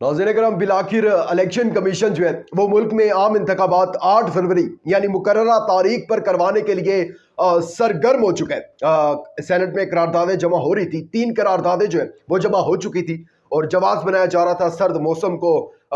नाज़रीन करम, बिलाखिर election commission जो है वो मुल्क में आम इंतखाबात 8 फरवरी यानी मुकर्ररा तारीख पर करवाने के लिए सरगर्म हो चुका है। सेनेट में करारदादें जमा हो रही थी, 3 करारदादें जो है वो जमा हो चुकी थी और जवाब बनाया जा रहा था सर्द मौसम को,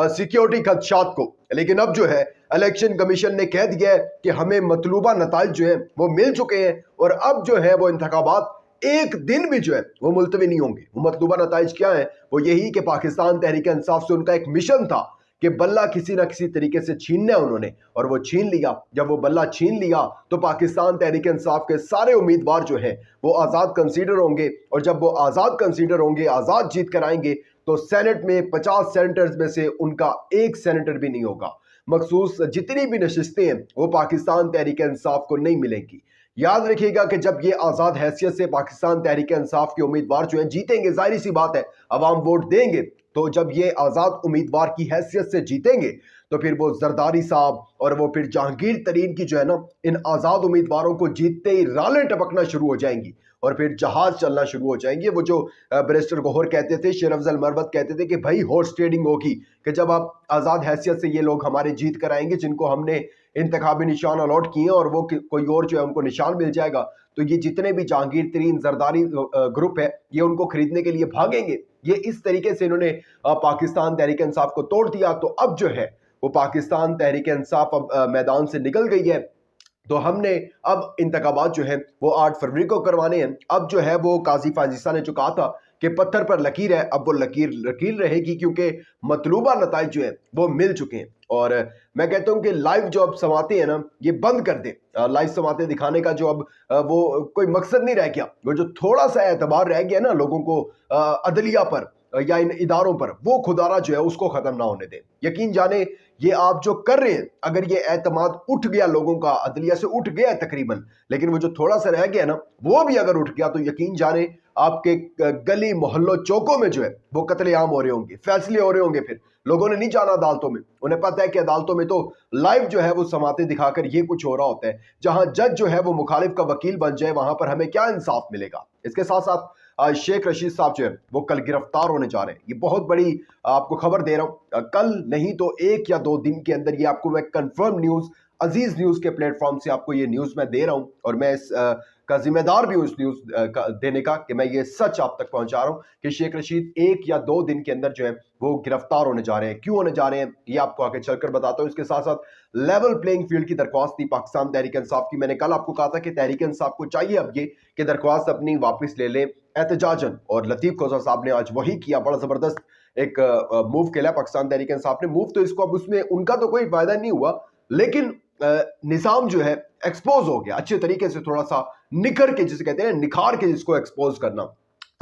सिक्योरिटी खदशात को। लेकिन अब जो है इलेक्शन कमीशन ने कह दिया है कि हमें मतलूबा नताइज जो है वो मिल चुके हैं और अब जो है वो इंतखाबात एक दिन भी जो है वो मुलतवी नहीं होंगे। वो मतलूबा नताइज क्या है? वो यही कि पाकिस्तान तहरीक इंसाफ से उनका एक मिशन था कि बल्ला किसी ना किसी तरीके से छीनना है उन्होंने, और वो छीन लिया। जब वो बल्ला छीन लिया तो पाकिस्तान तहरीक इंसाफ के सारे उम्मीदवार जो हैं वो आज़ाद कंसीडर होंगे, और जब वो आज़ाद कंसीडर होंगे, आज़ाद जीत कर आएंगे, तो सेनेट में 50 सेनेटर्स में से उनका एक सेनेटर भी नहीं होगा। मखसूस जितनी भी नशिस्तें हैं वो पाकिस्तान तहरीक इंसाफ को नहीं मिलेंगी। याद रखिएगा कि जब ये आज़ाद हैसियत से पाकिस्तान तहरीक इंसाफ के उम्मीदवार जो हैं जीतेंगे, जाहिर सी बात है अवाम वोट देंगे, तो जब ये आज़ाद उम्मीदवार की हैसियत से जीतेंगे तो फिर वो जरदारी साहब और वो फिर जहांगीर तरीन की जो है ना, इन आज़ाद उम्मीदवारों को जीतते ही रालें टपकना शुरू हो जाएंगी और फिर जहाज चलना शुरू हो जाएंगे। वो जो बैरिस्टर गौहर कहते थे, शेर अफजल मरवत कहते थे कि भाई हॉर्स ट्रेडिंग होगी, कि जब आप आज़ाद हैसियत से ये लोग हमारे जीत कर आएंगे जिनको हमने इंतखाबी निशान अलॉट किए और वो कोई और जो है उनको निशान मिल जाएगा, तो ये जितने भी जहांगीर तरीन जरदारी ग्रुप है ये उनको खरीदने के लिए भागेंगे। ये इस तरीके से इन्होंने पाकिस्तान तहरीक इंसाफ को तोड़ दिया। तो अब जो है वो पाकिस्तान तहरीक इंसाफ अब मैदान से निकल गई है। तो हमने अब इंतखाबात जो है वो 8 फरवरी को करवाने हैं। अब जो है वो काजी फाजिसा ने जो कहा था कि पत्थर पर लकीर है, अब वो लकीर रहेगी, क्योंकि मतलूबा नताइज जो है वो मिल चुके हैं। और मैं कहता हूं कि लाइव जो अब समाते हैं ना ये बंद कर दें। लाइव समाते दिखाने का जो अब वो कोई मकसद नहीं रह गया। वो जो थोड़ा सा एतबार रह गया ना लोगों को अदलिया पर या इन इदारों पर, वो खुदारा जो है उसको खत्म ना होने दें। यकीन जाने ये आप जो कर रहे हैं, अगर ये एतमाद उठ गया लोगों का, अदलिया से उठ गया है तकरीबन, लेकिन वो जो थोड़ा सा रह गया ना वो भी अगर उठ गया तो यकीन जाने आपके गली मोहल्लों चौकों में जो है वो कत्लेआम हो रहे होंगे, फैसले हो रहे होंगे। फिर लोगों ने नहीं जाना अदालतों में, उन्हें पता है कि अदालतों में तो लाइव जो है वो समाते दिखाकर ये कुछ हो रहा होता है। जहां जज जो है वो मुखालिफ का वकील बन जाए वहां पर हमें क्या इंसाफ मिलेगा। इसके साथ साथ शेख रशीद साहब जो है वो कल गिरफ्तार होने जा रहे हैं। ये बहुत बड़ी आपको खबर दे रहा हूं, कल नहीं तो 1 या 2 दिन के अंदर ये आपको मैं कंफर्म न्यूज, अजीज न्यूज के प्लेटफॉर्म से आपको ये न्यूज मैं दे रहा हूं, और मैं इस का जिम्मेदार भी हूं इस न्यूज देने का, कि मैं ये सच आप तक पहुंचा रहा हूं कि शेख रशीद 1 या 2 दिन के अंदर जो है वो गिरफ्तार होने जा रहे हैं। क्यों होने जा रहे हैं ये आपको आगे चलकर बताता हूं। इसके साथ साथ लेवल प्लेइंग फील्ड की दरख्वास्त थी पाकिस्तान तहरीक इंसाफ की। मैंने कल आपको कहा था कि तहरीक इंसाफ को चाहिए अब ये कि दरख्वास्त अपनी वापस ले ले एहतजाजन, और लतीफ खोसा साहब ने आज वही किया। बड़ा जबरदस्त एक मूव किया पाकिस्तान तहरीक इंसाफ ने। मूव तो इसको अब उसमें उनका तो कोई फायदा नहीं हुआ, लेकिन निजाम जो है एक्सपोज हो गया अच्छे तरीके से, थोड़ा सा निखर के, जिसे कहते हैं निखार के, जिसको एक्सपोज करना,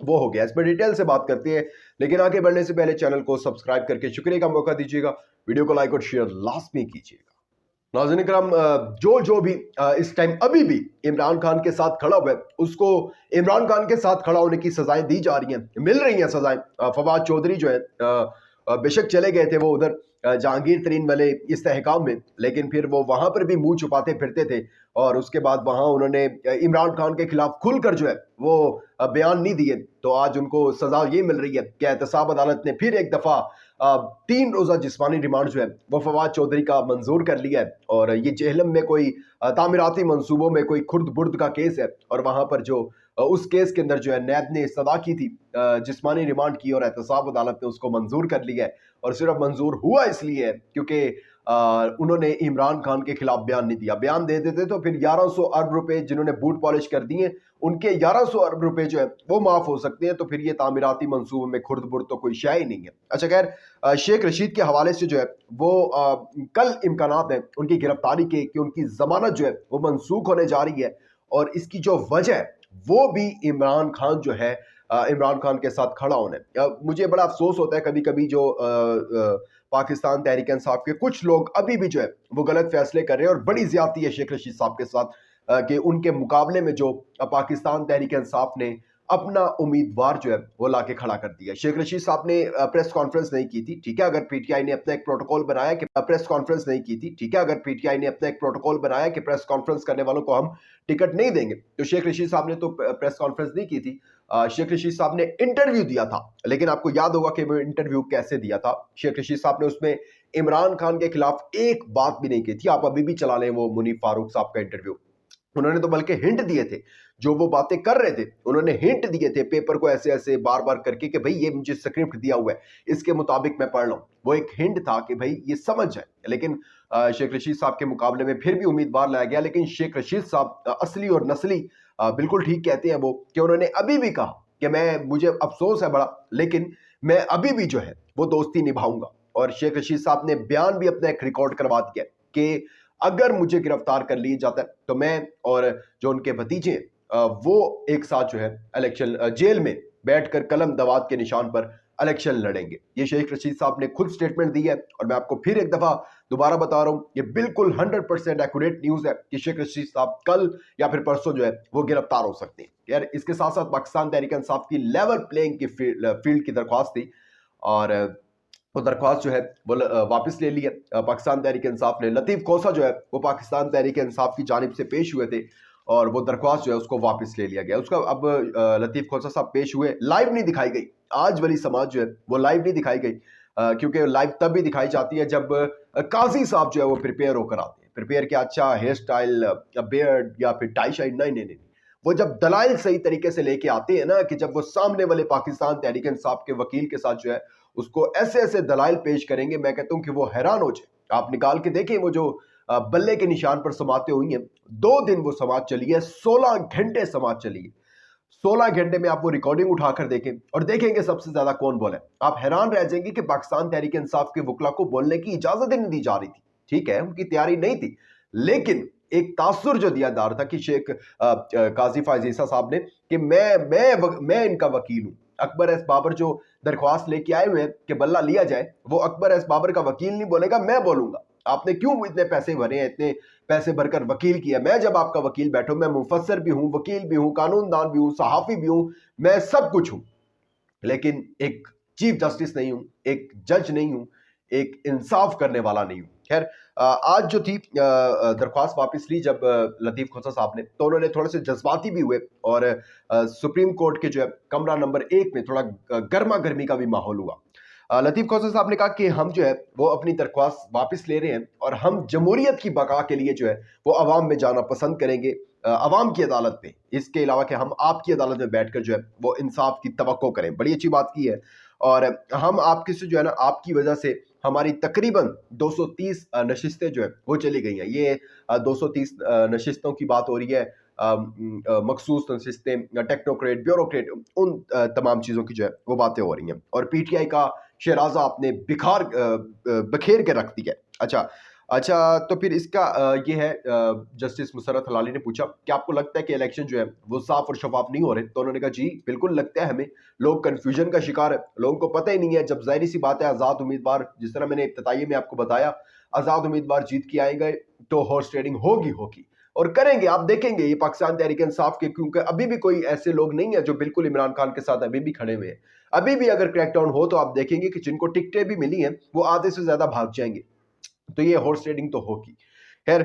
वो हो गया। इस पर डिटेल से बात करते हैं, लेकिन आगे बढ़ने से पहले चैनल को सब्सक्राइब करके शुक्रिया का मौका दीजिएगा, वीडियो को लाइक और शेयर लाजमी कीजिएगा। नाज़रीन करम, जो भी इस टाइम अभी भी इमरान खान के साथ खड़ा हुआ है उसको इमरान खान के साथ खड़ा होने की सजाएं दी जा रही हैं, मिल रही हैं सजाएं। फवाद चौधरी जो है बेशक चले गए थे वो उधर जहांगीर तरीन वाले इस्तेहकाम में, लेकिन फिर वो वहां पर भी मुंह छुपाते फिरते थे, और उसके बाद वहां उन्होंने इमरान खान के खिलाफ खुलकर जो है वो बयान नहीं दिए। तो आज उनको सजा ये मिल रही है कि एहतसाब अदालत ने फिर एक दफा 3 रोजा जिस्मानी रिमांड जो है वो फवाद चौधरी का मंजूर कर लिया है। और ये जेहलम में कोई तामीराती मंसूबों में कोई खुर्द बुर्द का केस है, और वहां पर जो उस केस के अंदर जो है नैब ने सदा की थी जिस्मानी रिमांड की, और एहतसाब अदालत ने उसको मंजूर कर लिया है। और सिर्फ मंजूर हुआ इसलिए है क्योंकि उन्होंने इमरान खान के खिलाफ बयान नहीं दिया। बयान दे देते तो फिर 1100 अरब रुपए जिन्होंने बूट पॉलिश कर दिए उनके 1100 अरब रुपए जो है वो माफ हो सकते हैं, तो फिर ये तामीराती मंसूबों में खुर्द बुर्द तो कोई शय ही नहीं है। अच्छा खैर, शेख रशीद के हवाले से जो है वो कल इम्कानात हैं उनकी गिरफ्तारी के, कि उनकी जमानत जो है वो मनसूख होने जा रही है, और इसकी जो वजह है वो भी इमरान खान जो है इमरान खान के साथ खड़ा होने। मुझे बड़ा अफसोस होता है कभी कभी जो पाकिस्तान तहरीक इंसाफ के कुछ लोग अभी भी जो है वो गलत फैसले कर रहे हैं, और बड़ी ज्यादती है शेख रशीद साहब के साथ कि उनके मुकाबले में जो पाकिस्तान तहरीक इंसाफ ने अपना उम्मीदवार जो है वो लाके खड़ा कर दिया। शेख रशीद साहब ने प्रेस कॉन्फ्रेंस नहीं की थी, ठीक है, अगर पीटीआई ने अपना एक प्रोटोकॉल बनाया कि प्रेस कॉन्फ्रेंस नहीं की थी, ठीक है, अगर पीटीआई ने अपना एक प्रोटोकॉल बनाया कि प्रेस कॉन्फ्रेंस करने वालों को हम टिकट नहीं देंगे, तो शेख रशीद साहब ने तो प्रेस कॉन्फ्रेंस नहीं की थी। शेख रशीद साहब ने इंटरव्यू दिया था, लेकिन आपको याद होगा कि वो इंटरव्यू कैसे दिया था। शेख रशीद साहब ने उसमें इमरान खान के खिलाफ एक बात भी नहीं की थी। आप अभी भी चला लें वो मुनीफ फारूक साहब का इंटरव्यू, उन्होंने तो बल्कि हिंट दिए थे, जो वो बातें कर रहे थे उन्होंने हिंट दिए थे पेपर को ऐसे ऐसे बार बार करके कि भाई ये मुझे स्क्रिप्ट दिया हुआ है, इसके मुताबिक मैं पढ़ रहा हूं। वो एक हिंट था कि भाई ये समझ जाए। लेकिन शेख रशीद साहब के मुकाबले में फिर भी उम्मीदवार लाया गया। लेकिन शेख रशीद साहब असली और नस्ली बिल्कुल ठीक कहते हैं वो, कि उन्होंने अभी भी कहा कि मुझे अफसोस है बड़ा, लेकिन मैं अभी भी जो है वो दोस्ती निभाऊंगा। और शेख रशीद साहब ने बयान भी अपना एक रिकॉर्ड करवा दिया कि अगर मुझे गिरफ्तार कर लिया जाता है तो मैं और जो उनके भतीजे वो एक साथ जो है इलेक्शन जेल में बैठकर कलम दवात के निशान पर इलेक्शन लड़ेंगे। ये शेख रशीद साहब ने खुद स्टेटमेंट दी है, और मैं आपको फिर एक दफा दोबारा बता रहा हूं, ये बिल्कुल 100% एक्यूरेट न्यूज है कि शेख रशीद साहब कल या फिर परसों जो है वो गिरफ्तार हो सकते हैं। यार इसके साथ साथ पाकिस्तान तहरीक इंसाफ की लेवल प्लेइंग की फील्ड की दरख्वास्त थी, और वो दरख्वास्त जो है वो वापस ले ली है। पाकिस्तान तहरीक इंसाफ ने, लतीफ़ खोसा जो है वो पाकिस्तान तहरीक इंसाफ की जानिब से पेश हुए थे, और वो दरख्वास्त जो है उसको वापस ले लिया गया। उसका अब लतीफ़ खोसा साहब पेश हुए, लाइव नहीं दिखाई गई। आज वाली समाज जो है वो लाइव नहीं दिखाई गई, क्योंकि लाइव तब भी दिखाई जाती है जब काजी साहब जो है वो प्रिपेयर होकर आते हैं। प्रिपेयर क्या, अच्छा हेयर स्टाइल या बियर्ड या फिर टाई शाई, नहीं, वो जब दलाइल सही तरीके से लेके आते हैं ना, कि जब वो सामने वाले पाकिस्तान तहरीक इंसाफ के वकील के साथ जो है उसको ऐसे ऐसे दलाइल पेश करेंगे, मैं कहता हूं कि वो हैरान हो जाए। आप निकाल के देखें वो जो बल्ले के निशान पर समातें हुई हैं, 2 दिन वो समात चली है, 16 घंटे समात चली है। 16 घंटे में आप वो रिकॉर्डिंग उठाकर देखें और देखेंगे सबसे ज्यादा कौन बोला है। आप हैरान रह जाएंगे कि पाकिस्तान तहरीक इंसाफ के वकला को बोलने की इजाजत ही नहीं दी जा रही थी। ठीक है, उनकी तैयारी नहीं थी, लेकिन एक तासुर जो दिया जा रहा था कि शेख काजी फायज ईसा साहब ने कि मैं इनका वकील हूं। अकबर एस बाबर जो दरख्वास्त लेके आए हुए हैं कि बल्ला लिया जाए, वो अकबर एस बाबर का वकील नहीं बोलेगा, मैं बोलूंगा। आपने क्यों इतने पैसे भरे हैं, इतने पैसे भरकर वकील किया? मैं जब आपका वकील बैठो, मैं मुफस्सर भी हूं, वकील भी हूं, कानूनदान भी हूं, सहाफी भी हूं, मैं सब कुछ हूं, लेकिन एक चीफ जस्टिस नहीं हूं, एक जज नहीं हूं, एक इंसाफ करने वाला नहीं हूं। खैर, आज जो थी दरख्वास्त वापस ली जब लतीफ़ खोसा साहब ने, तो उन्होंने थोड़े से जज्बाती भी हुए, और सुप्रीम कोर्ट के जो है कमरा नंबर 1 में थोड़ा गर्मा गर्मी का भी माहौल हुआ। लतीफ़ खोसा साहब ने कहा कि हम जो है वो अपनी दरख्वास्त वापस ले रहे हैं, और हम जमहूरियत की बका के लिए जो है वो अवाम में जाना पसंद करेंगे, अवाम की अदालत में। इसके अलावा कि हम आपकी अदालत में बैठकर जो है वो इंसाफ की तवक्को करें। बड़ी अच्छी बात की है, और हम आपके से जो है ना, आपकी वजह से हमारी तकरीबन 230 नशिस्तें जो है वो चली गई हैं। ये 230 नशिस्तों की बात हो रही है, मखसूस नशिस्तें, टेक्नोक्रेट, ब्यूरोक्रेट, उन तमाम चीज़ों की जो है वो बातें हो रही हैं, और पीटीआई का शराजा आपने बखेर के रख दिया है। अच्छा, तो फिर इसका ये है, जस्टिस मुसर्रत हलाली ने पूछा कि आपको लगता है कि इलेक्शन जो है वो साफ और शफाफ नहीं हो रहे? तो उन्होंने कहा जी बिल्कुल लगता है हमें, लोग कंफ्यूजन का शिकार है, लोगों को पता ही नहीं है। जब जाहिर सी बात है आज़ाद उम्मीदवार, जिस तरह मैंने इब्तिदाई में आपको बताया, आज़ाद उम्मीदवार जीत के आएंगे तो हॉर्स ट्रेडिंग होगी और करेंगे। आप देखेंगे ये पाकिस्तान तहरीक इंसाफ के, क्योंकि अभी भी कोई ऐसे लोग नहीं है जो बिल्कुल इमरान खान के साथ अभी भी खड़े हुए हैं। अभी भी अगर क्रैकडाउन हो तो आप देखेंगे कि जिनको टिकटें भी मिली हैं वो आधे से ज्यादा भाग जाएंगे। तो ये हॉर्स ट्रेडिंग तो होगी। खैर,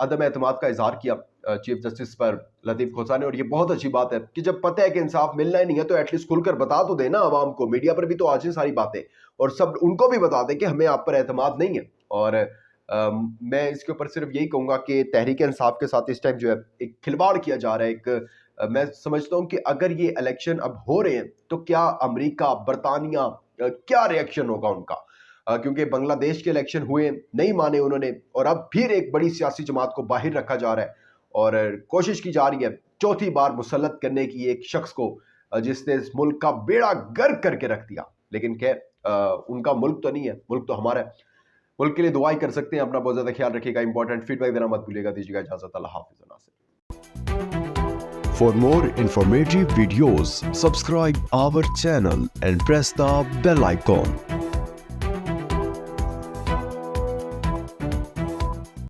अदम एतमाद का इजहार किया चीफ जस्टिस पर लतीफ़ खोसा ने, और ये बहुत अच्छी बात है कि जब पता है कि इंसाफ मिलना ही नहीं है तो एटलीस्ट खुलकर बता तो देना आवाम को। मीडिया पर भी तो आज ही सारी बातें, और सब उनको भी बता दें कि हमें आप पर एतमाद नहीं है। और मैं इसके ऊपर सिर्फ यही कहूँगा कि तहरीक इंसाफ के साथ इस टाइम जो है एक खिलवाड़ किया जा रहा है। मैं समझता हूँ कि अगर ये इलेक्शन अब हो रहे हैं तो क्या अमेरिका, बरतानिया, क्या रिएक्शन होगा उनका, क्योंकि बांग्लादेश के इलेक्शन हुए, नहीं माने उन्होंने, और अब फिर एक बड़ी सियासी जमात को बाहर रखा जा रहा है, और कोशिश की जा रही है चौथी बार मुसल्लत करने की एक शख्स को जिसने इस मुल्क का बेड़ा गर्क करके रख दिया। लेकिन खैर, उनका मुल्क तो नहीं है, मुल्क तो हमारा है। मुल्क के लिए दुआई कर सकते हैं। अपना बहुत ज्यादा ख्याल रखिएगा, इंपॉर्टेंट फीडबैक देना मत भूलिएगा। दीजिएगा इजाजत, अल्लाह हाफिज़। For more informative videos, subscribe our channel and press the bell icon.